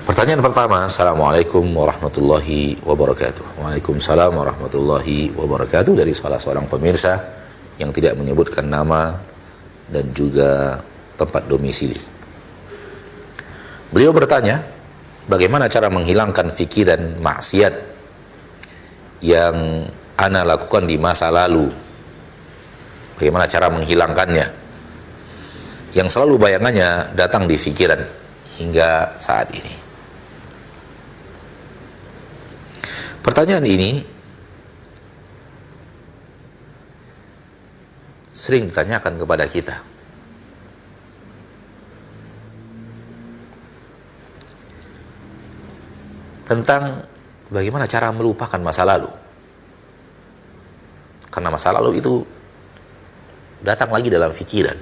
Pertanyaan pertama, Assalamualaikum warahmatullahi wabarakatuh. Waalaikumsalam warahmatullahi wabarakatuh, dari salah seorang pemirsa yang tidak menyebutkan nama dan juga tempat domisili. Beliau bertanya, bagaimana cara menghilangkan fikiran maksiat yang ana lakukan di masa lalu? Bagaimana cara menghilangkannya yang selalu bayangannya datang di pikiran hingga saat ini? Pertanyaan ini sering ditanyakan kepada kita. Tentang bagaimana cara melupakan masa lalu. Karena masa lalu itu datang lagi dalam pikiran.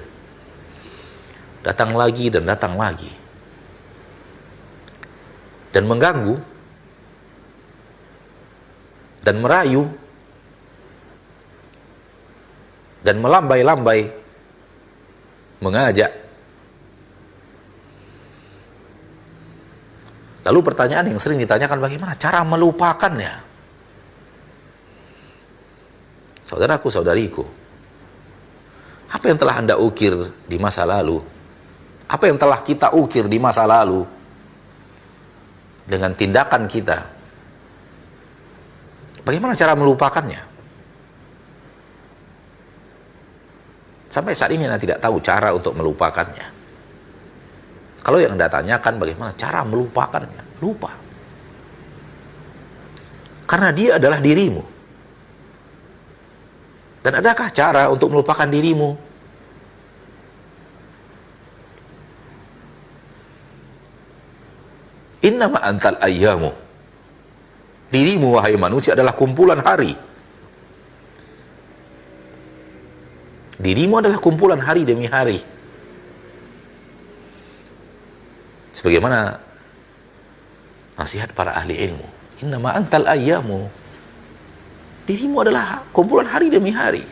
Datang lagi dan datang lagi. Dan mengganggu dan merayu dan melambai-lambai mengajak. Lalu pertanyaan yang sering ditanyakan, bagaimana cara melupakannya? Saudaraku, saudariku, apa yang telah Anda ukir di masa lalu? Apa yang telah kita ukir di masa lalu dengan tindakan kita? Bagaimana cara melupakannya? Sampai saat ini Anda tidak tahu cara untuk melupakannya. Kalau yang Anda tanyakan bagaimana cara melupakannya, lupa. Karena dia adalah dirimu. Dan adakah cara untuk melupakan dirimu? Innama antal ayyamu. Dirimu, wahai manusia, adalah kumpulan hari. Dirimu adalah kumpulan hari demi hari. Sebagaimana nasihat para ahli ilmu, innama antal ayyamu. Dirimu adalah kumpulan hari demi hari.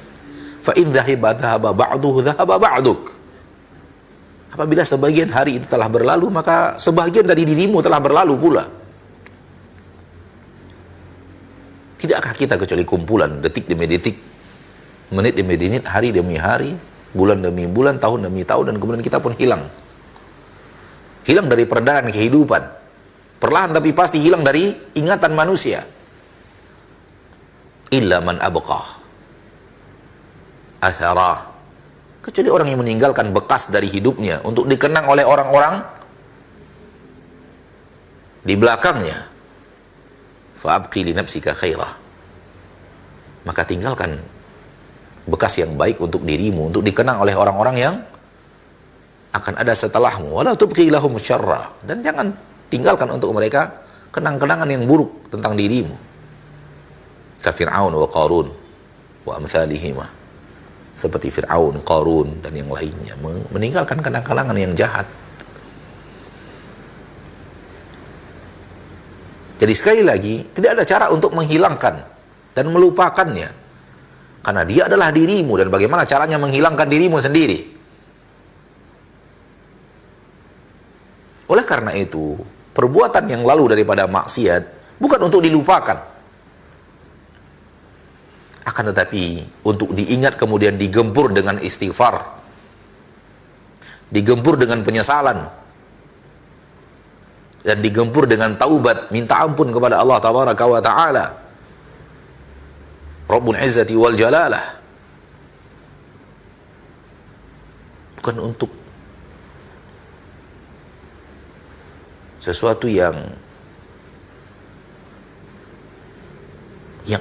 Fa in dhahaba dhahaba ba'duhu dhahaba ba'duk. Apabila sebagian hari itu telah berlalu, maka sebagian dari dirimu telah berlalu pula. Tidakkah kita kecuali kumpulan detik demi detik, menit demi menit, hari demi hari, bulan demi bulan, tahun demi tahun, dan kemudian kita pun hilang. Hilang dari peredaran kehidupan. Perlahan tapi pasti hilang dari ingatan manusia. Illa man abqah athara. Kecuali orang yang meninggalkan bekas dari hidupnya untuk dikenang oleh orang-orang di belakangnya. Fa'abqi li nafsika khairah. Maka tinggalkan bekas yang baik untuk dirimu, untuk dikenang oleh orang-orang yang akan ada setelahmu. Wala tubqi lahum syarra. Dan jangan tinggalkan untuk mereka kenang-kenangan yang buruk tentang dirimu. Ka Fir'aun wa Qarun wa amsalihima. Seperti Fir'aun, Qarun, dan yang lainnya, meninggalkan kenang-kenangan yang jahat. Jadi sekali lagi, tidak ada cara untuk menghilangkan dan melupakannya. Karena dia adalah dirimu, dan bagaimana caranya menghilangkan dirimu sendiri. Oleh karena itu, perbuatan yang lalu daripada maksiat bukan untuk dilupakan. Akan tetapi untuk diingat kemudian digempur dengan istighfar. Digempur dengan penyesalan. Dan digempur dengan taubat, minta ampun kepada Allah tabaraka wa ta'ala, Rabbul Izzati wal Jalalah. Bukan untuk sesuatu yang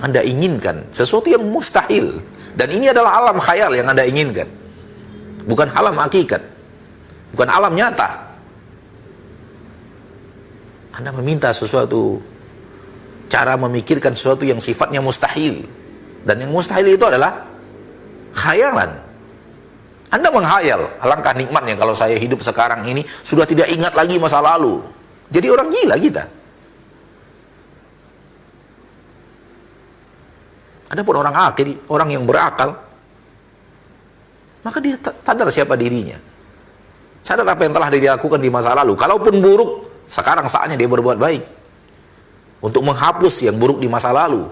Anda inginkan, sesuatu yang mustahil. Dan ini adalah alam khayal yang Anda inginkan, bukan alam hakikat, bukan alam nyata. Anda meminta sesuatu, cara memikirkan sesuatu yang sifatnya mustahil. Dan yang mustahil itu adalah khayalan. Anda menghayal, alangkah nikmatnya kalau saya hidup sekarang ini sudah tidak ingat lagi masa lalu. Jadi orang gila kita. Adapun orang akil, orang yang berakal, maka dia sadar siapa dirinya. Sadar apa yang telah dilakukan di masa lalu. Kalaupun buruk, Sekarang saatnya dia berbuat baik untuk menghapus yang buruk di masa lalu.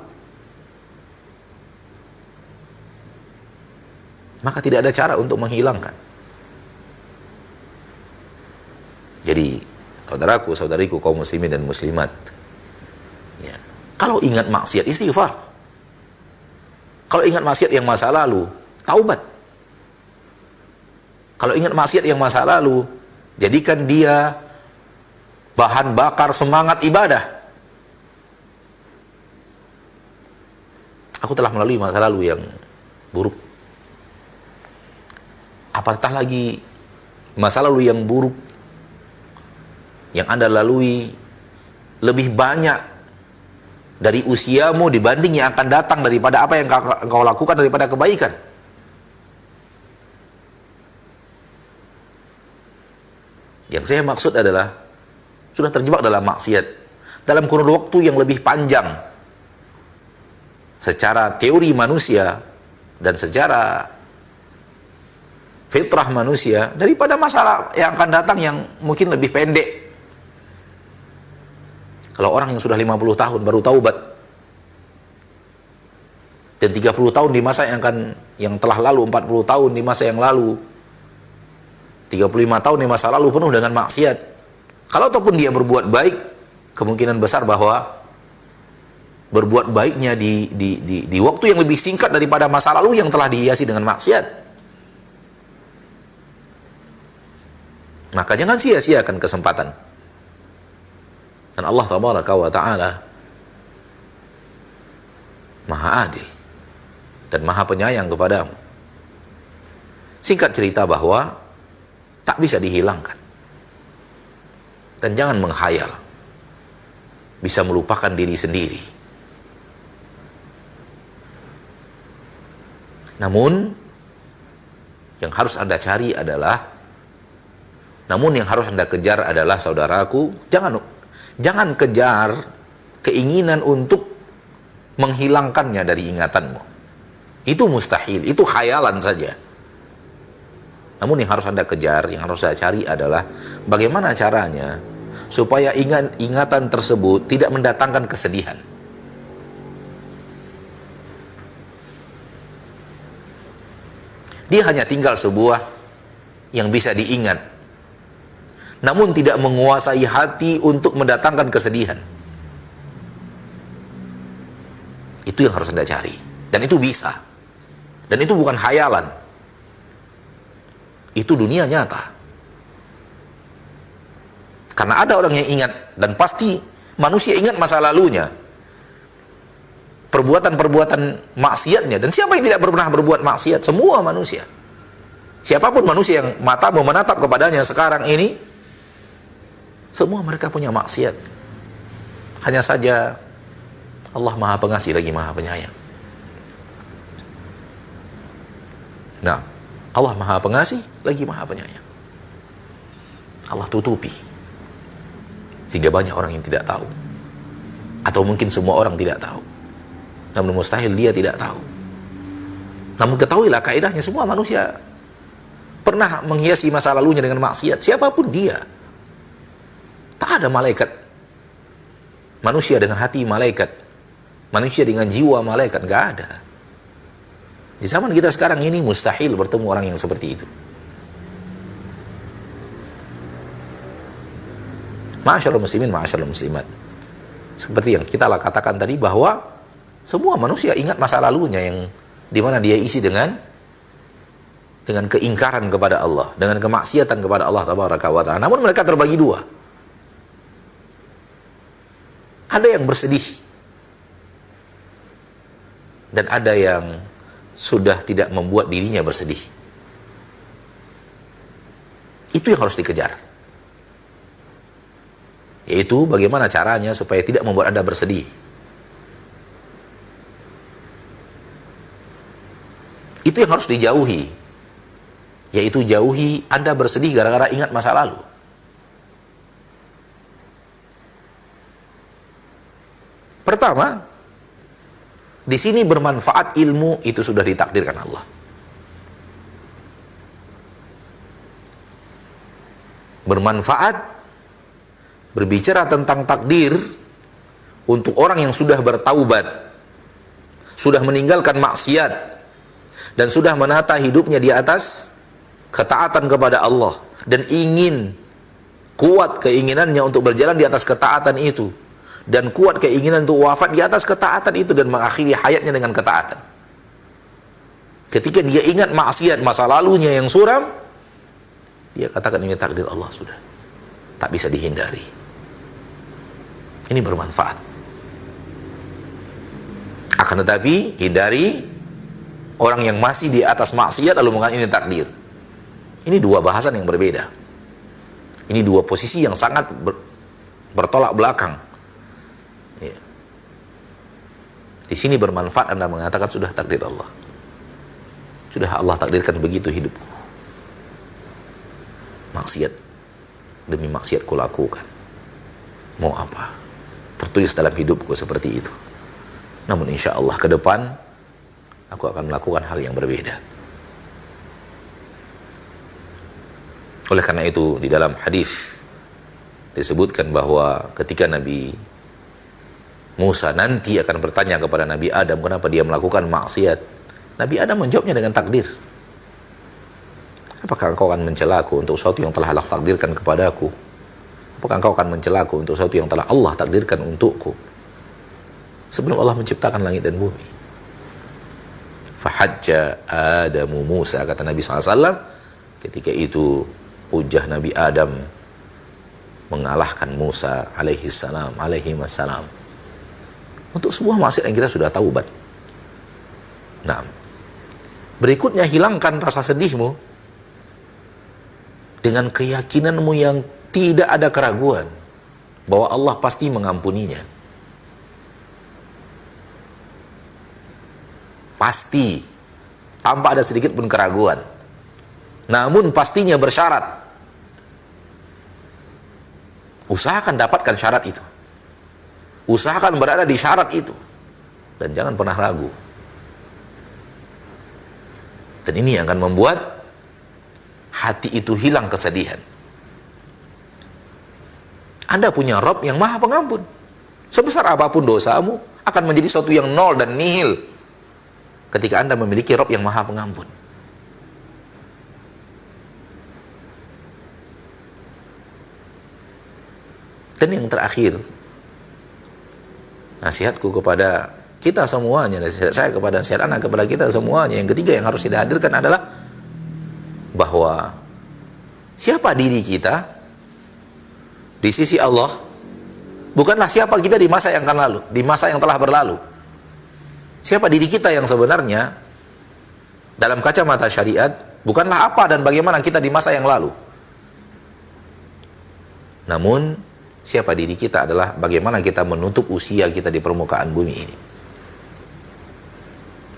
Maka tidak ada cara untuk menghilangkan. Jadi, saudaraku, saudariku, kaum muslimin dan muslimat, ya, kalau ingat maksiat, istighfar. Kalau ingat maksiat yang masa lalu, taubat. Kalau ingat maksiat yang masa lalu, jadikan dia bahan bakar semangat ibadah. Aku telah melalui masa lalu yang buruk. Apatah lagi masa lalu yang buruk yang Anda lalui lebih banyak dari usiamu dibanding yang akan datang daripada apa yang engkau lakukan daripada kebaikan. Yang saya maksud adalah sudah terjebak dalam maksiat dalam kurun waktu yang lebih panjang secara teori manusia dan secara fitrah manusia daripada masalah yang akan datang yang mungkin lebih pendek. Kalau orang yang sudah 50 tahun baru taubat dan 30 tahun di masa yang telah lalu, 40 tahun di masa yang lalu, 35 tahun di masa lalu penuh dengan maksiat. Kalau ataupun dia berbuat baik, kemungkinan besar bahwa berbuat baiknya di waktu yang lebih singkat daripada masa lalu yang telah dihiasi dengan maksiat. Maka jangan sia-siakan kesempatan. Dan Allah tabaraka wa ta'ala Maha Adil dan Maha Penyayang kepadamu. Singkat cerita bahwa tak bisa dihilangkan. Dan jangan menghayal bisa melupakan diri sendiri. Namun yang harus Anda cari adalah yang harus Anda kejar adalah, saudaraku, jangan kejar keinginan untuk menghilangkannya dari ingatanmu. Itu mustahil, itu khayalan saja. Namun yang harus Anda kejar, yang harus Anda cari adalah bagaimana caranya supaya ingatan tersebut tidak mendatangkan kesedihan. Dia hanya tinggal sebuah yang bisa diingat, namun tidak menguasai hati untuk mendatangkan kesedihan. Itu yang harus Anda cari. Dan itu bisa. Dan itu bukan khayalan. Itu dunia nyata. Karena ada orang yang ingat, dan pasti manusia ingat masa lalunya, perbuatan-perbuatan maksiatnya. Dan siapa yang tidak pernah berbuat maksiat? Semua manusia. Siapapun manusia yang matamu menatap kepadanya sekarang ini, semua mereka punya maksiat. Hanya saja Allah Maha Pengasih lagi Maha Penyayang. Nah, Allah Maha Pengasih lagi Maha Penyayang. Allah tutupi sehingga banyak orang yang tidak tahu, atau mungkin semua orang tidak tahu. Namun mustahil dia tidak tahu. Namun ketahuilah kaidahnya, semua manusia pernah menghiasi masa lalunya dengan maksiat, siapapun dia. Tak ada malaikat manusia dengan hati malaikat, manusia dengan jiwa malaikat, nggak ada. Di zaman kita sekarang ini mustahil bertemu orang yang seperti itu. Ma'asyiral muslimin, ma'asyiral muslimat, seperti yang kita katakan tadi, bahwa semua manusia ingat masa lalunya yang dimana dia isi dengan keingkaran kepada Allah, dengan kemaksiatan kepada Allah tabaraka wa ta'ala. Namun mereka terbagi dua. Ada yang bersedih dan ada yang sudah tidak membuat dirinya bersedih. Itu yang harus dikejar. Yaitu bagaimana caranya supaya tidak membuat Anda bersedih. Itu yang harus dijauhi. Yaitu jauhi Anda bersedih gara-gara ingat masa lalu. Pertama, di sini bermanfaat ilmu itu sudah ditakdirkan Allah. Bermanfaat berbicara tentang takdir untuk orang yang sudah bertaubat, sudah meninggalkan maksiat, dan sudah menata hidupnya di atas ketaatan kepada Allah, dan ingin kuat keinginannya untuk berjalan di atas ketaatan itu, dan kuat keinginan untuk wafat di atas ketaatan itu, dan mengakhiri hayatnya dengan ketaatan. Ketika dia ingat maksiat masa lalunya yang suram, dia katakan ini takdir Allah, sudah tak bisa dihindari. Ini bermanfaat. Akan tetapi hindari orang yang masih di atas maksiat lalu mengatakan ini takdir. Ini dua bahasan yang berbeda. Ini dua posisi yang sangat bertolak belakang. Ya. Di sini bermanfaat Anda mengatakan sudah takdir Allah. Sudah Allah takdirkan begitu hidupku. Maksiat demi maksiat ku lakukan. Mau apa? Tertulis dalam hidupku seperti itu. Namun insya Allah ke depan aku akan melakukan hal yang berbeda. Oleh karena itu di dalam hadis disebutkan bahwa ketika Nabi Musa nanti akan bertanya kepada Nabi Adam kenapa dia melakukan maksiat, Nabi Adam menjawabnya dengan takdir. Apakah engkau akan mencelaku untuk sesuatu yang telah Allah takdirkan kepadaku? Apakah engkau akan mencelaku untuk sesuatu yang telah Allah takdirkan untukku? Sebelum Allah menciptakan langit dan bumi. Fahajja Adamu Musa, kata Nabi SAW. Ketika itu hujah Nabi Adam mengalahkan Musa alaihi wassalam untuk sebuah maksiat yang kita sudah taubat. Nah, berikutnya hilangkan rasa sedihmu dengan keyakinanmu yang tidak ada keraguan bahwa Allah pasti mengampuninya. Pasti, tanpa ada sedikit pun keraguan. Namun pastinya bersyarat. Usahakan dapatkan syarat itu. Usahakan berada di syarat itu. Dan jangan pernah ragu. Dan ini yang akan membuat hati itu hilang kesedihan. Anda punya Rabb yang maha pengampun. Sebesar apapun dosamu, akan menjadi sesuatu yang nol dan nihil ketika Anda memiliki Rabb yang maha pengampun. Dan yang terakhir, nasihatku kepada kita semuanya, nasihat saya kepada nasihat anak kepada kita semuanya, yang ketiga yang harus kita hadirkan adalah bahwa siapa diri kita di sisi Allah bukanlah siapa kita di masa yang akan lalu, di masa yang telah berlalu. Siapa diri kita yang sebenarnya dalam kacamata syariat bukanlah apa dan bagaimana kita di masa yang lalu. Namun siapa diri kita adalah bagaimana kita menutup usia kita di permukaan bumi ini.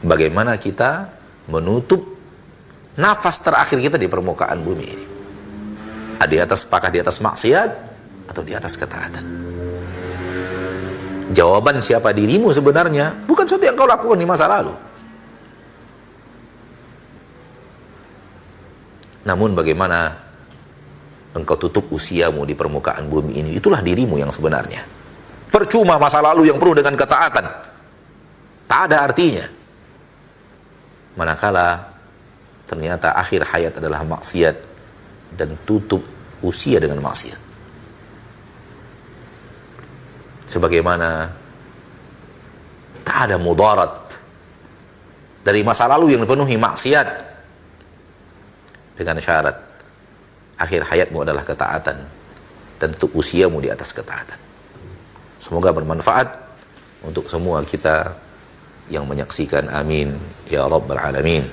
Bagaimana kita menutup nafas terakhir kita di permukaan bumi ini. Apakah di atas maksiat atau di atas ketaatan? Jawaban siapa dirimu sebenarnya bukan sesuatu yang kau lakukan di masa lalu. Namun bagaimana engkau tutup usiamu di permukaan bumi ini, itulah dirimu yang sebenarnya. Percuma masa lalu yang penuh dengan ketaatan, tak ada artinya manakala ternyata akhir hayat adalah maksiat dan tutup usia dengan maksiat. Sebagaimana tak ada mudarat dari masa lalu yang dipenuhi maksiat dengan syarat akhir hayatmu adalah ketaatan dan tutup usiamu di atas ketaatan. Semoga bermanfaat untuk semua kita yang menyaksikan. Amin ya rabbal alamin.